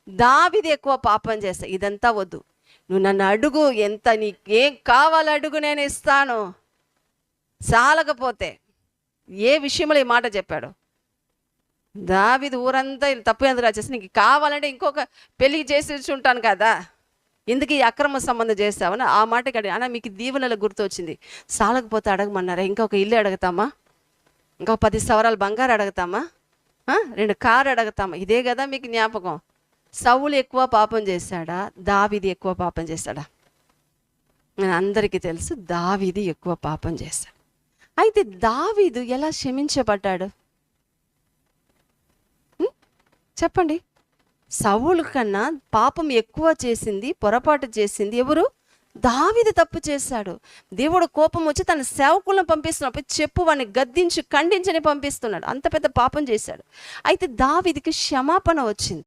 దావీదు ఎక్కువ పాపం చేస్తా. ఇదంతా వద్దు, నువ్వు నన్ను అడుగు, ఎంత నీకేం కావాలి అడుగు, నేను ఇస్తాను. చాలకపోతే ఏ విషయంలో ఈ మాట చెప్పాడు? దావీదు ఊరంతా తప్పు ఎందుకు వచ్చేసి, నీకు కావాలంటే ఇంకొక పెళ్లి చేసి ఉంటాను కదా, ఎందుకు ఈ అక్రమ సంబంధం చేస్తావని ఆ మాటకి అడిగి. అన్న మీకు దీవెనలు గుర్తొచ్చింది, చాలకపోతే అడగమన్నారా? ఇంకొక ఇల్లు అడుగుతామా? ఇంకొక 10 సవరాలు బంగారు అడుగుతామా? 2 కారు అడుగుతామా? ఇదే కదా మీకు జ్ఞాపకం. సౌలు ఎక్కువ పాపం చేశాడా, దావీదు ఎక్కువ పాపం చేశాడా? అందరికీ తెలుసు, దావీదు ఎక్కువ పాపం చేశాడు. అయితే దావీదు ఎలా క్షమించబడ్డాడు చెప్పండి? సౌలు కన్నా పాపం ఎక్కువ చేసింది, పొరపాటు చేసింది ఎవరు? దావీదు తప్పు చేశాడు. దేవుడు కోపం వచ్చి తన సేవకులను పంపిస్తున్నప్పుడు చెప్పు, వాడిని గద్దించి ఖండించని పంపిస్తున్నాడు. అంత పెద్ద పాపం చేశాడు. అయితే దావీదుకి క్షమాపణ వచ్చింది.